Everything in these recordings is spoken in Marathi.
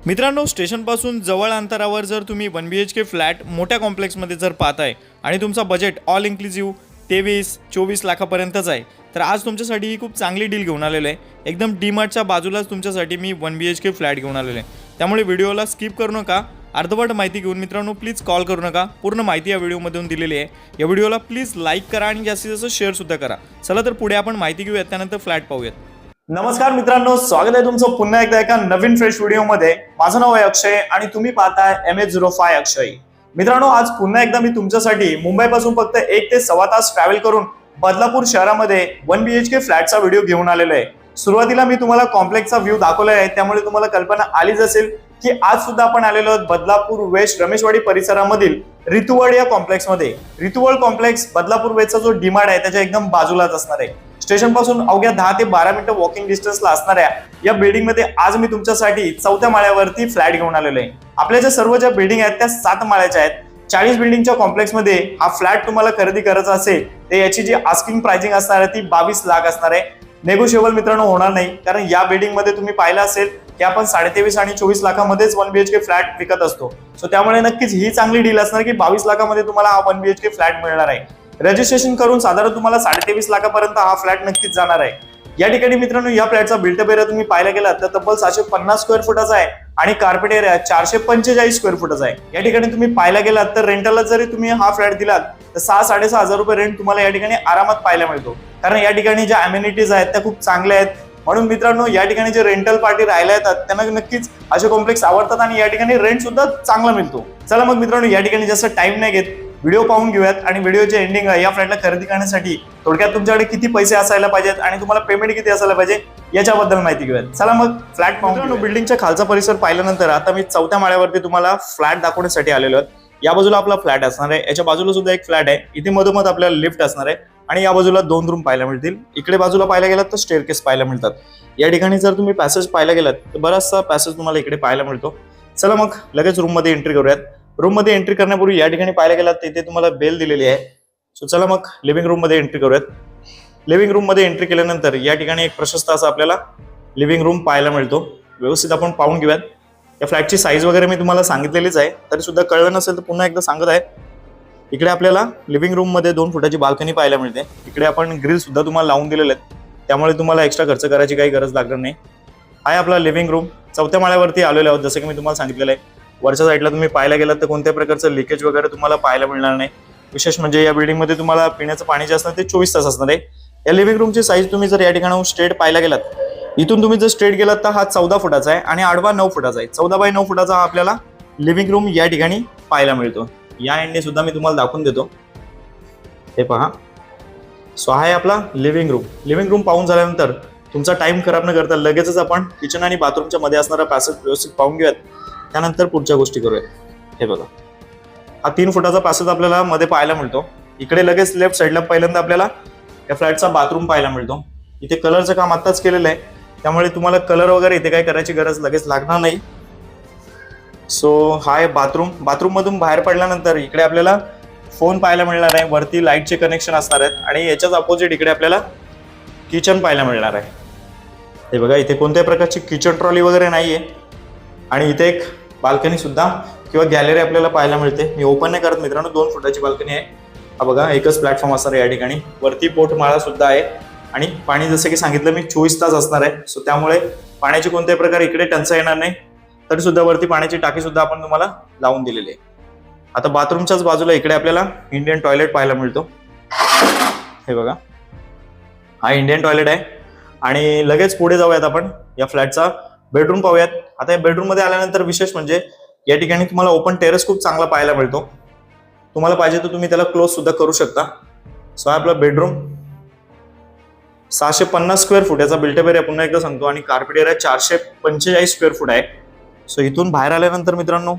मित्रांनो, स्टेशनपासून जवळ अंतरावर जर तुम्ही 1 BHK फ्लॅट मोठ्या कॉम्प्लेक्समध्ये जर पाहताय आणि तुमचा बजेट ऑल इन्क्लुझिव्ह 23-24 लाखापर्यंतच आहे, तर आज तुमच्यासाठी ही खूप चांगली डील घेऊन आलेलो आहे. एकदम डीमार्टच्या बाजूलाच तुमच्यासाठी मी 1 BHK फ्लॅट घेऊन आलेलो आहे. त्यामुळे व्हिडिओला स्किप करू नका. अर्धवट माहिती घेऊन मित्रांनो प्लीज कॉल करू नका. पूर्ण माहिती या व्हिडिओमधून दिलेली आहे. या व्हिडिओला प्लीज लाईक करा आणि जास्तीत जास्त शेअरसुद्धा करा. चला तर पुढे आपण माहिती घेऊयात, त्यानंतर फ्लॅट पाहूयात. नमस्कार मित्रांनो, स्वागत आहे तुमचं पुन्हा एकदा एका नवीन फ्रेश व्हिडिओमध्ये. माझं नाव आहे अक्षय आणि तुम्ही पाहताय MH05 अक्षय. मित्रांनो, आज पुन्हा एकदा मी तुमच्यासाठी मुंबईपासून फक्त 1 ते सव्वा तास ट्रॅव्हल करून बदलापूर शहरामध्ये 1 BHK फ्लॅटचा व्हिडिओ घेऊन आलेलो आहे. सुरुवातीला मी तुम्हाला कॉम्प्लेक्सचा व्ह्यू दाखवला आहे, त्यामुळे तुम्हाला कल्पना आलीच असेल की आज सुद्धा आपण आलेलो आहोत बदलापूर वेस्ट रमेशवाडी परिसरामधील रितुवड या कॉम्प्लेक्समध्ये. रितुवड कॉम्प्लेक्स बदलापूर वेस्टचा जो डीमार्ट आहे त्याच्या एकदम बाजूलाच असणार आहे. स्टेशन पासून अवघ्या 10 ते 12 मिनिटं वॉकिंग डिस्टन्सला असणाऱ्या या बिल्डिंग मध्ये आज मी तुमच्यासाठी 4थ्या माळ्यावरती फ्लॅट घेऊन आलेलो आहे. आपल्या ज्या बिल्डिंग आहेत त्या 7 माळ्याच्या आहेत. 40 बिल्डिंगच्या कॉम्प्लेक्स मध्ये हा फ्लॅट तुम्हाला खरेदी करायचा असेल तर याची जी आस्किंग प्राइसिंग असणार आहे ती 22 लाख असणार आहे. नेगोशिएबल मित्रांनो होणार नाही, कारण या बिल्डिंग मध्ये तुम्ही पाहिलं असेल की आपण 23.5 आणि 24 लाखामध्येच 1 BHK फ्लॅट विकत असतो. सो त्यामुळे नक्कीच ही चांगली डील असणार की 22 लाखामध्ये तुम्हाला हा 1 BHK फ्लॅट मिळणार आहे. रजिस्ट्रेशन करून साधारण तुम्हाला 23.5 लाखापर्यंत हा फ्लॅट नक्कीच जाणार आहे. या ठिकाणी मित्रांनो या फ्लॅटचा बिल्टअप एरिया तुम्ही पाहायला गेलात तर तब्बल 750 स्क्वेअर फुटाचा आहे आणि कार्पेट एरिया 445 स्क्वेअर फुटाचा आहे. या ठिकाणी तुम्ही पाहायला गेलात तर रेंटलला जरी तुम्ही हा फ्लॅट दिलात तर 6-6.5 हजार रुपये रेंट तुम्हाला या ठिकाणी आरामात पाहायला मिळतो, कारण या ठिकाणी ज्या अमेनिटीज आहेत त्या खूप चांगल्या आहेत. म्हणून मित्रांनो या ठिकाणी जे रेंटल पार्टी राहायला येतात त्यांना नक्कीच असे कॉम्प्लेक्स आवडतात आणि या ठिकाणी रेंट सुद्धा चांगला मिळतो. चला मग मित्रांनो या ठिकाणी जास्त टाइम नाही घेत, व्हिडिओ पाहून घेऊयात आणि व्हिडिओचे एंडिंग या फ्लॅटला खरेदी करण्यासाठी थोडक्यात तुमच्याकडे किती पैसे असायला पाहिजेत आणि तुम्हाला पेमेंट किती असायला पाहिजे याच्याबद्दल माहिती घेऊयात. चला मग फ्लॅट पाहून. बिल्डिंगच्या खालचा परिसर पाहिल्यानंतर आता मी 4थ्या माळ्यावरती तुम्हाला फ्लॅट दाखवण्यासाठी आलेलो आहे. या बाजूला आपला फ्लॅट असणार आहे, याच्या बाजूला सुद्धा एक फ्लॅट आहे. इथे मधोमध आपल्याला लिफ्ट असणार आहे आणि या बाजूला 2 रूम पाहायला मिळतील. इकडे बाजूला पाहायला गेलात तर स्टेअरकेस पाहायला मिळतात. या ठिकाणी जर तुम्ही पॅसेज पाहायला गेलात तर बराचसा पॅसेज तुम्हाला इकडे पाहायला मिळतो. चला मग लगेच रूम मध्ये एंट्री करूयात. रूम मध्ये एंट्री करण्यापूर्वी या ठिकाणी पाहायला गेलात तर इथे तुम्हाला बेल दिलेली आहे. सो चला मग लिव्हिंग रूम मध्ये एंट्री करूयात. लिव्हिंग रूम मध्ये एंट्री केल्यानंतर या ठिकाणी एक प्रशस्त असा आपल्याला लिव्हिंग रूम पाहायला मिळतो. व्यवस्थित आपण पाहून घेऊयात. या फ्लॅटची साईज वगैरे मी तुम्हाला सांगितलेलीच आहे, तरी सुद्धा कळलं नसेल तर पुन्हा एकदा सांगत आहे. इकडे आपल्याला लिव्हिंग रूम मध्ये 2 फुटाची बाल्कनी पाहायला मिळते. इकडे आपण ग्रिल सुद्धा तुम्हाला लावून दिलेले आहेत, त्यामुळे तुम्हाला एक्स्ट्रा खर्च करायची काही गरज लागणार नाही. आहे आपला लिव्हिंग रूम. 4थ्या माळ्यावरती आलेलो आहोत. जसं की मी तुम्हाला सांगितलेलं आहे, वरच्या साईडला तुम्ही पाहायला गेलात तर कोणत्या प्रकारचं लिकेज वगैरे तुम्हाला पाहायला मिळणार नाही. विशेष म्हणजे या बिल्डिंग मध्ये तुम्हाला पिण्याचं पाणी जे असणार ते 24 तास असणार आहे. या लिव्हिंग रूमची साईज तुम्ही जर या ठिकाणी स्ट्रेट पाहायला गेलात, इथून तुम्ही जर स्ट्रेट गेलात तर हा 14 फुटाचा आहे आणि आडवा 9 फुटाचा आहे. 14 बाय 9 फुटाचा हा आपल्याला लिव्हिंग रूम या ठिकाणी पाहायला मिळतो. या एंडने सुद्धा मी तुम्हाला दाखवून देतो. हे पहा. सो हा आहे आपला लिव्हिंग रूम. लिव्हिंग रूम पाहून झाल्यानंतर तुमचा टाइम खराब न करता लगेचच आपण किचन आणि बाथरूमच्या मध्ये असणारा पॅसेज व्यवस्थित पाहून घेऊयात, त्यानंतर पुढच्या गोष्टी करूयात. हे बघा, हा 3 फुटाचा पॅसेज आपल्याला मध्ये पाहायला मिळतो. इकडे लगेच लेफ्ट साईडला पहिल्यांदा आपल्याला या फ्लॅटचा बाथरूम पाहायला मिळतो. इथे कलरचं काम आत्ताच केलेलं आहे, त्यामुळे तुम्हाला कलर वगैरे इथे काही करायची गरज लगेच लागणार नाही. सो हा आहे बाथरूम. बाथरूम मधून बाहेर पडल्यानंतर इकडे आपल्याला फोन पाहायला मिळणार आहे. वरती लाईटचे कनेक्शन असणार आहेत आणि याच्याच अपोजिट इकडे आपल्याला किचन पाहायला मिळणार आहे. हे बघा, इथे कोणत्याही प्रकारची किचन ट्रॉली वगैरे नाहीये आणि इथे एक बाल्कनी सुद्धा किंवा गॅलरी आपल्याला पाहायला मिळते. मी ओपन नाही करत मित्रांनो, 2 फुटाची बाल्कनी आहे. हा बघा, एकच प्लॅटफॉर्म असणार आहे या ठिकाणी. वरती पोटमाळा सुद्धा आहे आणि पाणी जसं की सांगितलं मी 24 तास असणार आहे. सो त्यामुळे पाण्याची कोणत्याही प्रकारे इकडे टंचाई येणार नाही. तरी सुद्धा वरती पाण्याची टाकी सुद्धा आपण तुम्हाला लावून दिलेली आहे. आता बाथरूमच्याच बाजूला इकडे आपल्याला इंडियन टॉयलेट पाहायला मिळतो. हे बघा, हा इंडियन टॉयलेट आहे आणि लगेच पुढे जाऊयात आपण या फ्लॅटचा बेडरूम पाहूयात. आता या बेडरूम मध्ये आल्यानंतर विशेष म्हणजे या ठिकाणी तुम्हाला ओपन टेरेस खूप चांगला पाहायला मिळतो. तुम्हाला पाहिजे तर तुम्ही त्याला क्लोज सुद्धा करू शकता. सो हा आपला बेडरूम 650 स्क्वेअर फूट याचा बिल्टअप एरिया पुन्हा एकदा सांगतो आणि कार्पेट एरिया 445 स्क्वेअर फूट आहे. सो इथून बाहेर आल्यानंतर मित्रांनो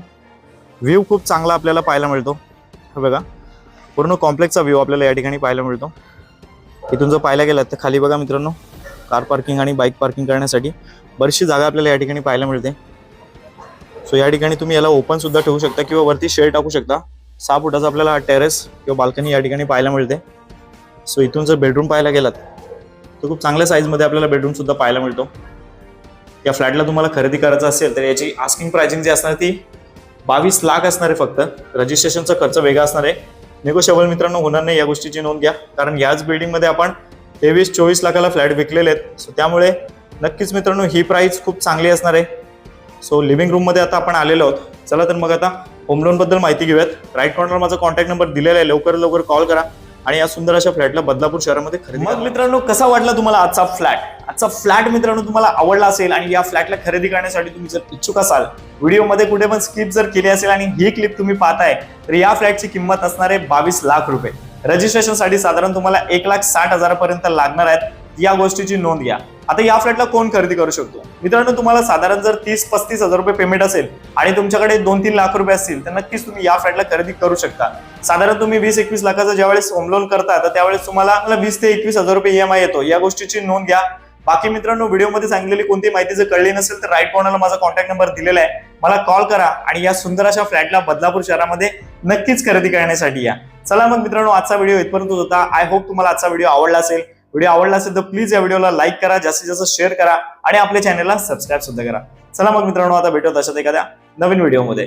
व्ह्यू खूप चांगला आपल्याला पाहायला मिळतो. हे बघा, पूर्ण कॉम्प्लेक्सचा व्ह्यू आपल्याला या ठिकाणी पाहायला मिळतो. इथून जर पाहायला गेलात तर खाली बघा मित्रांनो, कार पार्किंग आणि बाईक पार्किंग करण्यासाठी बरीचशी जागा आपल्याला या ठिकाणी पाहायला मिळते. सो या ठिकाणी तुम्ही याला ओपन सुद्धा ठेवू शकता किंवा वरती शेड टाकू शकता. 6 फुटाचा आपल्याला टेरेस किंवा बाल्कनी या ठिकाणी पाहायला मिळते. सो इथून जर बेडरूम पाहायला गेलात तर खूप चांगल्या साईजमध्ये आपल्याला बेडरूम सुद्धा पाहायला मिळतो. या फ्लॅटला तुम्हाला खरेदी करायचं असेल तर याची आस्किंग प्राइसिंग जी असणार ती 22 लाख असणार आहे. फक्त रजिस्ट्रेशनचा खर्च वेगळा असणार आहे. निगोशिएबल मित्रांनो होणार नाही, या गोष्टीची नोंद घ्या. कारण याच बिल्डिंगमध्ये आपण 23-24 लाखाला फ्लॅट विकलेले आहेत. सो त्यामुळे नक्कीच मित्रांनो ही प्राइस खूप चांगली असणार आहे. सो लिव्हिंग रूममध्ये आता आपण आलेलो आहोत. चला तर मग आता होम लोन बद्दल माहिती घेऊयात. राईट कॉर्नरला माझा कॉन्टॅक्ट नंबर दिलेला आहे. लवकर कॉल करा आणि या सुंदर अशा फ्लॅटला बदलापूर शहरामध्ये खरेदी. मग मित्रांनो कसा वाटला तुम्हाला आजचा फ्लॅट मित्रांनो तुम्हाला आवडला असेल आणि या फ्लॅटला खरेदी करण्यासाठी तुम्ही जर इच्छुक असाल, व्हिडिओमध्ये कुठे पण स्किप जर केली असेल आणि ही क्लिप तुम्ही पाहताय तर या फ्लॅटची किंमत असणार आहे 22 लाख रुपये. रजिस्ट्रेशनसाठी साधारण तुम्हाला 1,60,000 पर्यंत लागणार आहेत. या गोष्टीची नोंद घ्या. आता या फ्लॅटला कोण खरेदी करू शकतो मित्रांनो? तुम्हाला साधारण जर 30-35 हजार रुपये पेमेंट असेल आणि तुमच्याकडे 2-3 लाख रुपये असतील तर नक्कीच तुम्ही या फ्लॅटला खरेदी करू शकता. साधारण तुम्ही 20-21 लाखाचा ज्यावेळेस होम लोन करता तर त्यावेळेस तुम्हाला 20 ते 21 हजार रुपये EMI येतो. या गोष्टीची नोंद घ्या. बाकी मित्रांनो व्हिडिओमध्ये सांगितलेली कोणती माहिती जर कळली नसेल तर राईट कॉर्नरला माझा कॉन्टॅक्ट नंबर दिलेला आहे. मला कॉल करा आणि या सुंदर अशा फ्लॅटला बदलापूर शहरामध्ये नक्कीच खरेदी करण्यासाठी या. चला मग मित्रांनो आजचा व्हिडिओ इथपर्यंत होता. आय होप तुम्हाला आजचा व्हिडिओ आवडला असेल. व्हिडिओ आवडला असेल तर प्लीज या व्हिडिओला लाईक करा, जास्तीत जास्त शेअर करा आणि आपल्या चॅनलला सबस्क्राईब सुद्धा करा. चला मग मित्रांनो आता भेटूया अशाच एखाद्या नवीन व्हिडिओमध्ये.